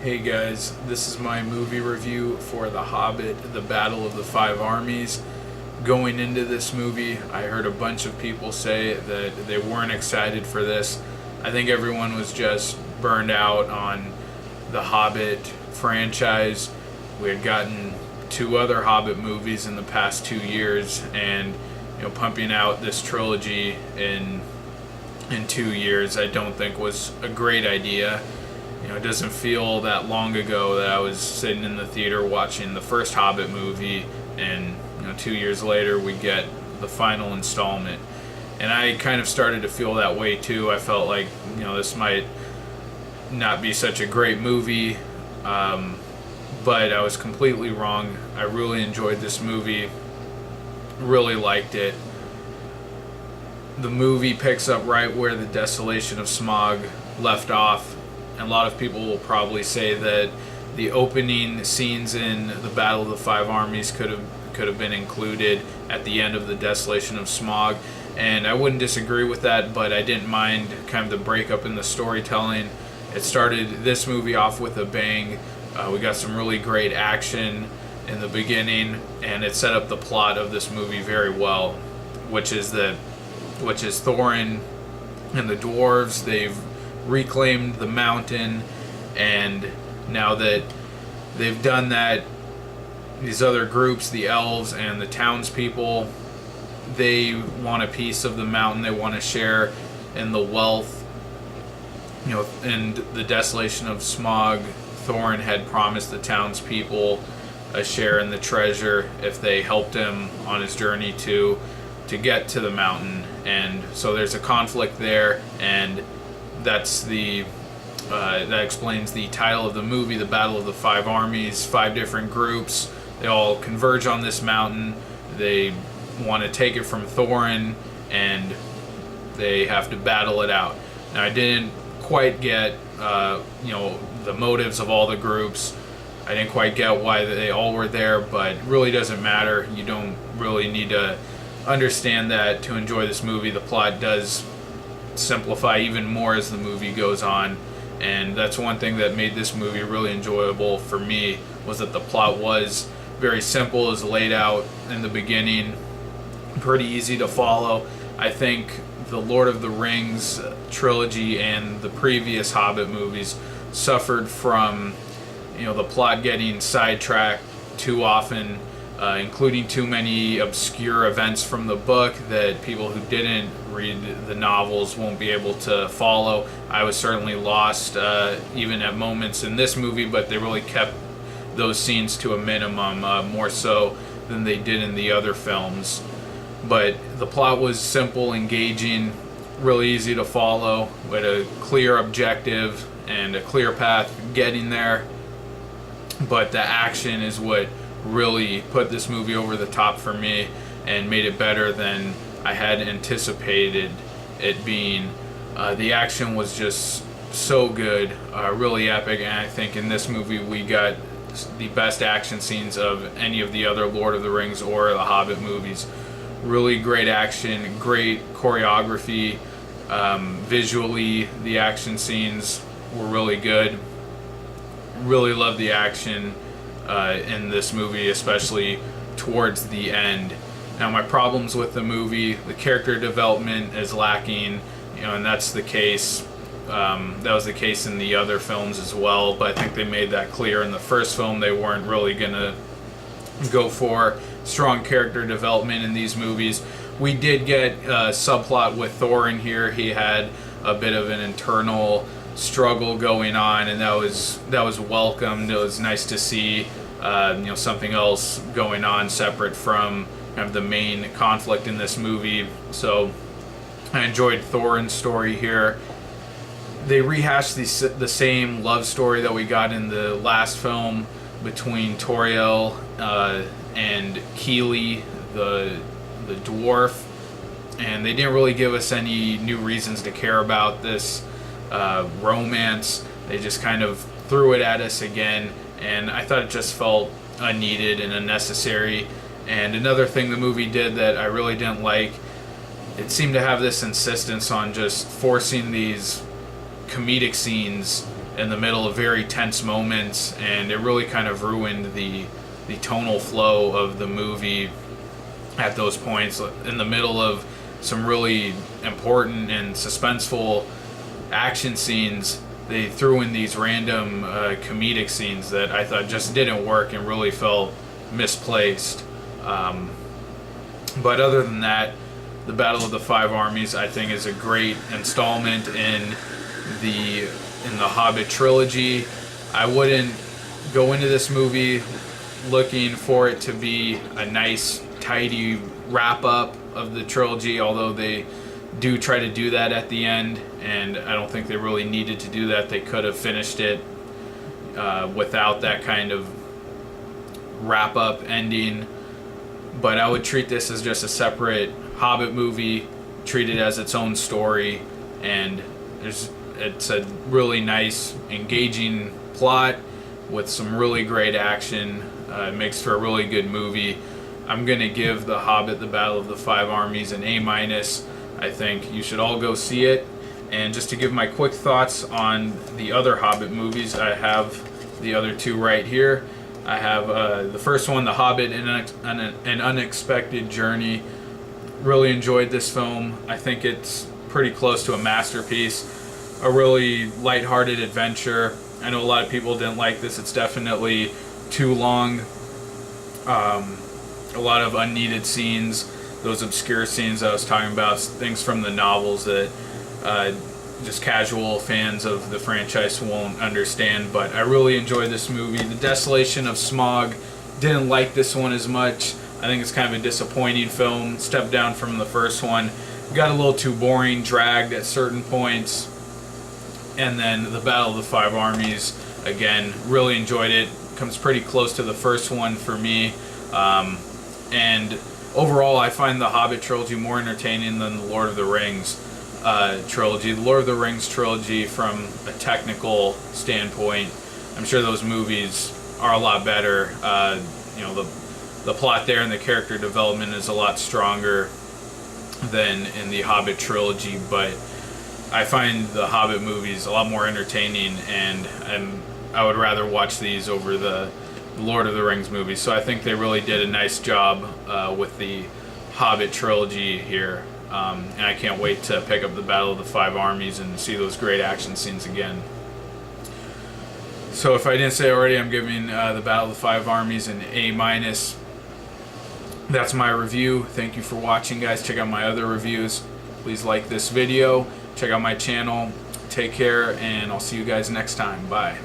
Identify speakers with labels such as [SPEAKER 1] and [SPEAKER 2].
[SPEAKER 1] Hey guys, this is my movie review for The Hobbit, The Battle of the Five Armies. Going into this movie, I heard a bunch of people say that they weren't excited for this. I think everyone was just burned out on the Hobbit franchise. We had gotten two other Hobbit movies in the past 2 years, and pumping out this trilogy in 2 years I don't think was a great idea. It doesn't feel that long ago that I was sitting in the theater watching the first Hobbit movie, and 2 years later we get the final installment. And I kind of started to feel that way too. I felt like this might not be such a great movie, but I was completely wrong. I really enjoyed this movie, really liked it. The movie picks up right where the Desolation of Smaug left off. And a lot of people will probably say that the opening scenes in the Battle of the Five Armies could have been included at the end of the Desolation of Smaug, and I wouldn't disagree with that, but I didn't mind kind of the breakup in the storytelling. It started this movie off with a bang. We got some really great action in the beginning, and it set up the plot of this movie very well, which is Thorin and the dwarves. They've reclaimed the mountain, and now that they've done that, these other groups, the elves and the townspeople, they want a piece of the mountain. They want to share in the wealth. In the Desolation of Smaug, Thorin had promised the townspeople a share in the treasure if they helped him on his journey to get to the mountain. And so there's a conflict there, and that explains the title of the movie, The Battle of the Five Armies. 5 different groups, they all converge on this mountain. They want to take it from Thorin, and they have to battle it out. Now, I didn't quite get the motives of all the groups. I didn't quite get why they all were there, but it really doesn't matter. You don't really need to understand that to enjoy this movie. The plot does simplify even more as the movie goes on, and that's one thing that made this movie really enjoyable for me, was that the plot was very simple, as laid out in the beginning, pretty easy to follow. I think the Lord of the Rings trilogy and the previous Hobbit movies suffered from the plot getting sidetracked too often, including too many obscure events from the book that people who didn't read the novels won't be able to follow. I was certainly lost even at moments in this movie, but they really kept those scenes to a minimum, more so than they did in the other films. But the plot was simple, engaging, really easy to follow, with a clear objective and a clear path getting there. But the action is what really put this movie over the top for me and made it better than I had anticipated it being. The action was just so good, really epic, and I think in this movie we got the best action scenes of any of the other Lord of the Rings or the Hobbit movies. Really great action, great choreography. Visually, the action scenes were really good. Really love the action in this movie, especially towards the end. Now, my problems with the movie: the character development is lacking, and that's the case. That was the case in the other films as well, but I think they made that clear in the first film. They weren't really gonna go for strong character development in these movies. We did get a subplot with Thorin here. He had a bit of an internal struggle going on, and that was welcomed. It was nice to see something else going on separate from kind of the main conflict in this movie. So I enjoyed Thorin's story here. They rehashed the same love story that we got in the last film between Toriel and Keely, the dwarf, and they didn't really give us any new reasons to care about this romance. They just kind of threw it at us again, and I thought it just felt unneeded and unnecessary. And another thing the movie did that I really didn't like, it seemed to have this insistence on just forcing these comedic scenes in the middle of very tense moments, and it really kind of ruined the tonal flow of the movie at those points. In the middle of some really important and suspenseful action scenes, they threw in these random comedic scenes that I thought just didn't work and really felt misplaced. But other than that, the Battle of the Five Armies, I think, is a great installment in the Hobbit trilogy. I wouldn't go into this movie looking for it to be a nice, tidy wrap-up of the trilogy, although they do try to do that at the end, and I don't think they really needed to do that. They could have finished it without that kind of wrap-up ending. But I would treat this as just a separate Hobbit movie, treat it as its own story, and it's a really nice, engaging plot with some really great action. It makes for a really good movie. I'm going to give The Hobbit, The Battle of the Five Armies an A-. I think you should all go see it. And just to give my quick thoughts on the other Hobbit movies, I have the other two right here. I have the first one, The Hobbit, An Unexpected Journey. Really enjoyed this film. I think it's pretty close to a masterpiece. A really lighthearted adventure. I know a lot of people didn't like this. It's definitely too long. A lot of unneeded scenes. Those obscure scenes I was talking about. Things from the novels that just casual fans of the franchise won't understand, but I really enjoyed this movie. The Desolation of Smaug, didn't like this one as much. I think it's kind of a disappointing film. Stepped down from the first one. Got a little too boring, dragged at certain points. And then The Battle of the Five Armies, again, really enjoyed it. Comes pretty close to the first one for me. And overall, I find the Hobbit trilogy more entertaining than the Lord of the Rings trilogy. The Lord of the Rings trilogy, from a technical standpoint, I'm sure those movies are a lot better. The plot there and the character development is a lot stronger than in the Hobbit trilogy, but I find the Hobbit movies a lot more entertaining, and I would rather watch these over the Lord of the Rings movies. So I think they really did a nice job with the Hobbit trilogy here. And I can't wait to pick up the Battle of the Five Armies and see those great action scenes again. So if I didn't say already, I'm giving the Battle of the Five Armies an A-. That's my review. Thank you for watching, guys. Check out my other reviews. Please like this video. Check out my channel. Take care, and I'll see you guys next time. Bye.